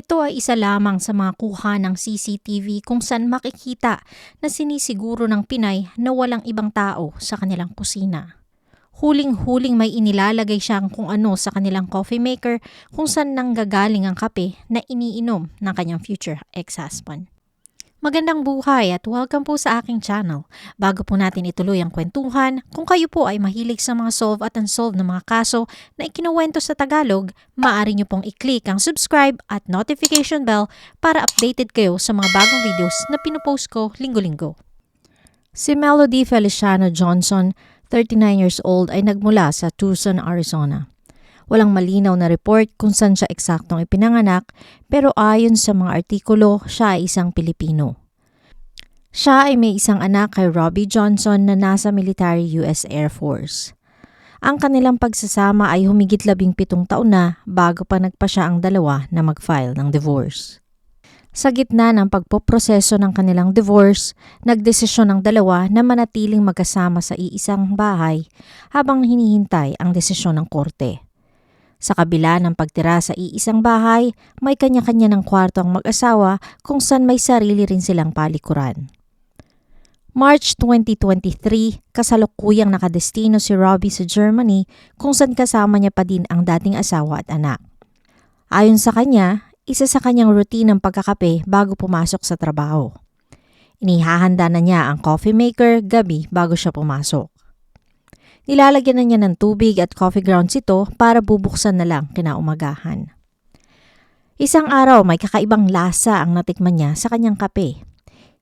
Ito ay isa lamang sa mga kuha ng CCTV kung saan makikita na sinisiguro ng Pinay na walang ibang tao sa kanilang kusina. Huling-huling may inilalagay siyang kung ano sa kanilang coffee maker kung saan nanggagaling ang kape na iniinom ng kanyang future ex-husband. Magandang buhay at welcome po sa aking channel. Bago po natin ituloy ang kwentuhan, kung kayo po ay mahilig sa mga solve at unsolved na mga kaso na ikinuwento sa Tagalog, maaari niyo pong i-click ang subscribe at notification bell para updated kayo sa mga bagong videos na pinupost ko linggo-linggo. Si Melody Feliciano Johnson, 39 years old, ay nagmula sa Tucson, Arizona. Walang malinaw na report kung saan siya eksaktong ipinanganak, pero ayon sa mga artikulo, siya ay isang Pilipino. Siya ay may isang anak kay Robbie Johnson na nasa military US Air Force. Ang kanilang pagsasama ay humigit 17 taon na bago pa nagpasya ang dalawa na mag-file ng divorce. Sa gitna ng pagpoproseso ng kanilang divorce, nagdesisyon ang dalawa na manatiling magkasama sa iisang bahay habang hinihintay ang desisyon ng korte. Sa kabila ng pagtira sa iisang bahay, may kanya-kanya ng kwarto ang mag-asawa kung saan may sarili rin silang palikuran. March 2023, kasalukuyang nakadestino si Robbie sa Germany kung saan kasama niya pa din ang dating asawa at anak. Ayon sa kanya, isa sa kanyang routine ang pagkakape bago pumasok sa trabaho. Inihahanda na niya ang coffee maker gabi bago siya pumasok. Nilalagyan na niya ng tubig at coffee grounds ito para bubuksan na lang kinaumagahan. Isang araw may kakaibang lasa ang natikman niya sa kanyang kape.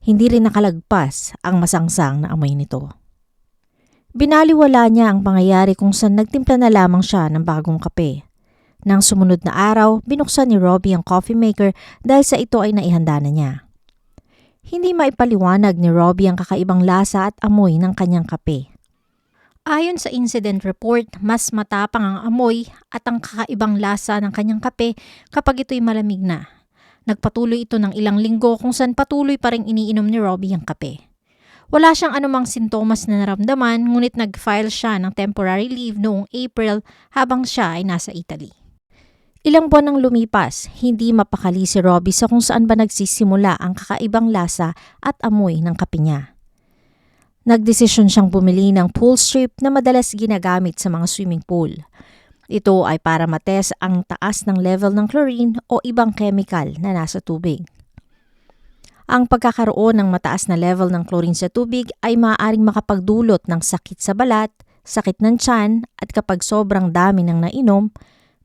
Hindi rin nakalagpas ang masangsang na amoy nito. Binaliwala niya ang pangyayari kung saan nagtimpla na lamang siya ng bagong kape. Nang sumunod na araw, binuksan ni Robbie ang coffee maker dahil sa ito ay naihanda na niya. Hindi maipaliwanag ni Robbie ang kakaibang lasa at amoy ng kanyang kape. Ayon sa incident report, mas matapang ang amoy at ang kakaibang lasa ng kanyang kape kapag ito'y malamig na. Nagpatuloy ito ng ilang linggo kung saan patuloy pa rin iniinom ni Robbie ang kape. Wala siyang anumang sintomas na naramdaman, ngunit nag-file siya ng temporary leave noong April habang siya ay nasa Italy. Ilang buwan nang lumipas, hindi mapakali si Robbie sa kung saan ba nagsisimula ang kakaibang lasa at amoy ng kape niya. Nagdesisyon siyang bumili ng pool strip na madalas ginagamit sa mga swimming pool. Ito ay para matest ang taas ng level ng chlorine o ibang chemical na nasa tubig. Ang pagkakaroon ng mataas na level ng chlorine sa tubig ay maaaring makapagdulot ng sakit sa balat, sakit ng tiyan at kapag sobrang dami ng nainom,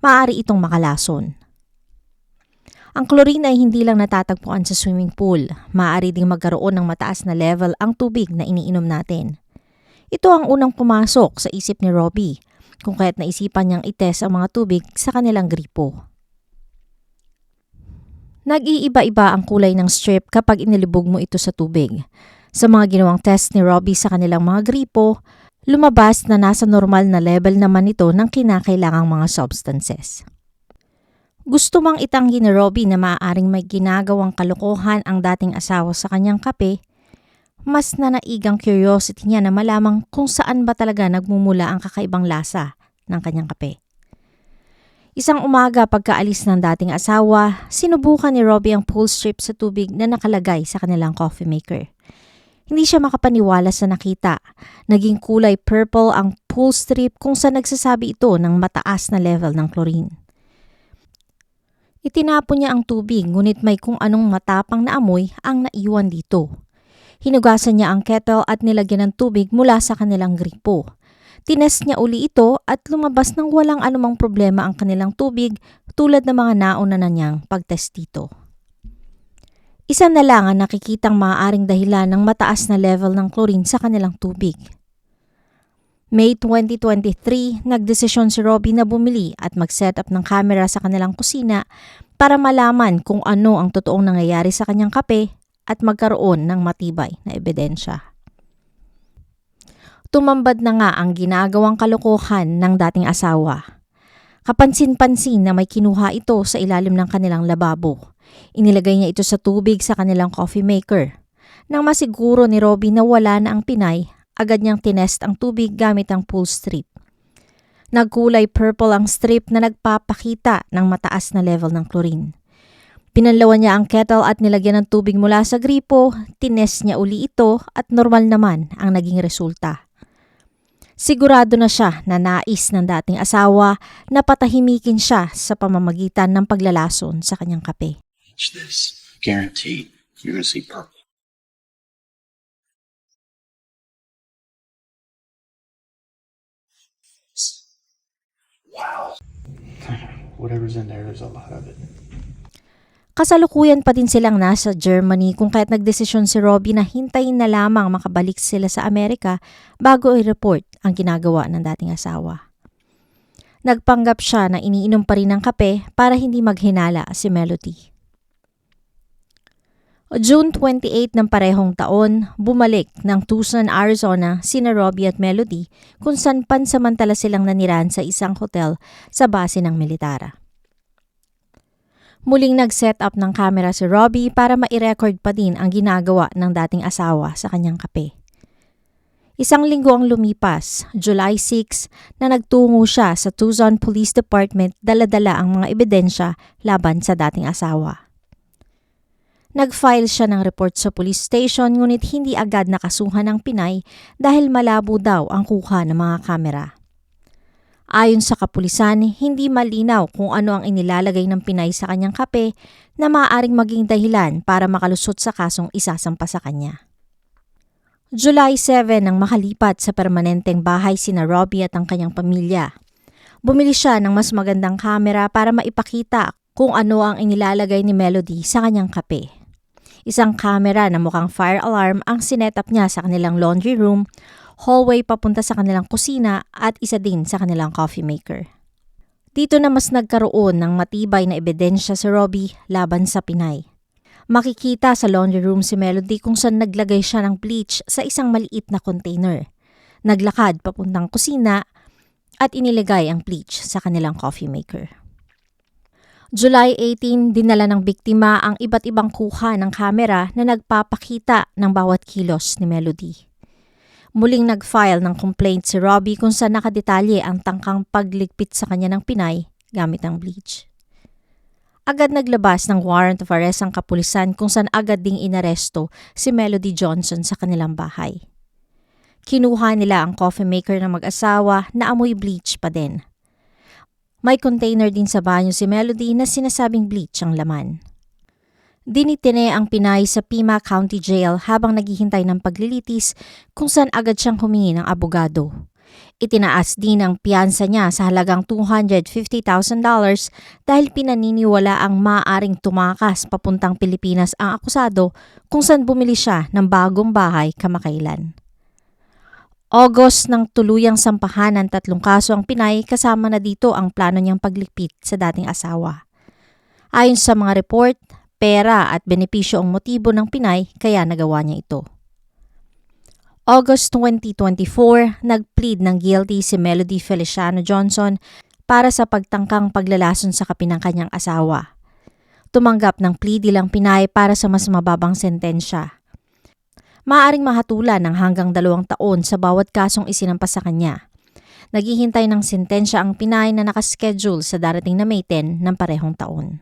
maaari itong makalason. Ang chlorine ay hindi lang natatagpuan sa swimming pool. Maaari ding magkaroon ng mataas na level ang tubig na iniinom natin. Ito ang unang pumasok sa isip ni Robbie, kung kaya't naisipan niyang itest ang mga tubig sa kanilang gripo. Nag-iiba-iba ang kulay ng strip kapag inilibog mo ito sa tubig. Sa mga ginawang test ni Robbie sa kanilang mga gripo, lumabas na nasa normal na level naman ito ng kinakailangang mga substances. Gusto mang itanggi ni Robbie na maaaring may ginagawang kalokohan ang dating asawa sa kanyang kape, mas nanaigang curiosity niya na malamang kung saan ba talaga nagmumula ang kakaibang lasa ng kanyang kape. Isang umaga pagkaalis ng dating asawa, sinubukan ni Robbie ang pool strip sa tubig na nakalagay sa kanilang coffee maker. Hindi siya makapaniwala sa nakita. Naging kulay purple ang pool strip kung saan nagsasabi ito ng mataas na level ng chlorine. Itinapon niya ang tubig ngunit may kung anong matapang na amoy ang naiwan dito. Hinugasan niya ang kettle at nilagyan ng tubig mula sa kanilang gripo. Tinest niya uli ito at lumabas ng walang anumang problema ang kanilang tubig tulad ng mga nauna na niyang pagtest dito. Isa na lang ang nakikitang maaaring dahilan ng mataas na level ng chlorine sa kanilang tubig. May 2023, nagdesisyon si Robbie na bumili at mag-set up ng camera sa kanilang kusina para malaman kung ano ang totoong nangyayari sa kanyang kape at magkaroon ng matibay na ebidensya. Tumambad na nga ang ginagawang kalokohan ng dating asawa. Kapansin-pansin na may kinuha ito sa ilalim ng kanilang lababo. Inilagay niya ito sa tubig sa kanilang coffee maker. Nang masiguro ni Robbie na wala na ang Pinay, agad niyang tinest ang tubig gamit ang pool strip. Nagkulay purple ang strip na nagpapakita ng mataas na level ng chlorine. Pinanlawan niya ang kettle at nilagyan ng tubig mula sa gripo, tinest niya uli ito at normal naman ang naging resulta. Sigurado na siya na nais ng dating asawa na patahimikin siya sa pamamagitan ng paglalason sa kanyang kape. This guaranteed you're gonna see purple. Wow. Whatever's in there's a lot of it. Kasalukuyan pa din silang nasa Germany kung kaya't nagdesisyon si Robbie na hintayin na lamang makabalik sila sa Amerika bago i-report ang ginagawa ng dating asawa. Nagpanggap siya na iniinom pa rin ng kape para hindi maghinala si Melody. June 28 ng parehong taon, bumalik ng Tucson, Arizona sina Robbie at Melody kung saan pansamantala silang naniran sa isang hotel sa base ng militara. Muling nag-set up ng kamera si Robbie para ma-record pa din ang ginagawa ng dating asawa sa kanyang kape. Isang linggo ang lumipas, July 6, na nagtungo siya sa Tucson Police Department dala-dala ang mga ebidensya laban sa dating asawa. Nag-file siya ng report sa police station ngunit hindi agad nakasuhan ng Pinay dahil malabo daw ang kuha ng mga kamera. Ayon sa kapulisan, hindi malinaw kung ano ang inilalagay ng Pinay sa kanyang kape na maaaring maging dahilan para makalusot sa kasong isasampa sa kanya. July 7 nang makalipat sa permanenteng bahay sina Robbie at ang kanyang pamilya. Bumili siya ng mas magandang kamera para maipakita kung ano ang inilalagay ni Melody sa kanyang kape. Isang kamera na mukhang fire alarm ang sinetap niya sa kanilang laundry room, hallway papunta sa kanilang kusina at isa din sa kanilang coffee maker. Dito na mas nagkaroon ng matibay na ebidensya si Robbie laban sa Pinay. Makikita sa laundry room si Melody kung saan naglagay siya ng bleach sa isang maliit na container. Naglakad papuntang kusina at inilagay ang bleach sa kanilang coffee maker. July 18, dinala ng biktima ang iba't ibang kuha ng kamera na nagpapakita ng bawat kilos ni Melody. Muling nag-file ng complaint si Robbie kung saan nakadetalye ang tangkang pagligpit sa kanya ng Pinay gamit ang bleach. Agad naglabas ng warrant of arrest ang kapulisan kung saan agad ding inaresto si Melody Johnson sa kanilang bahay. Kinuha nila ang coffee maker ng mag-asawa na amoy bleach pa din. May container din sa banyo si Melody na sinasabing bleach ang laman. Dinitine ang Pinay sa Pima County Jail habang naghihintay ng paglilitis kung saan agad siyang humingi ng abogado. Itinaas din ang piyansa niya sa halagang $250,000 dahil pinaniniwala ang maaaring tumakas papuntang Pilipinas ang akusado kung saan bumili siya ng bagong bahay kamakailan. August nang tuluyang sampahan ng 3 kaso ang Pinay kasama na dito ang plano niyang pagligpit sa dating asawa. Ayon sa mga report, pera at benepisyo ang motibo ng Pinay kaya nagawa niya ito. August 2024, nag-plead ng guilty si Melody Feliciano Johnson para sa pagtangkang paglalason sa kape ng kanyang asawa. Tumanggap ng plea deal ang Pinay para sa mas mababang sentensya. Maaaring mahatulan ng hanggang 2 taon sa bawat kasong isinampas sa kanya. Naghihintay ng sentensya ang Pinay na nakaschedule sa darating na May 10 ng parehong taon.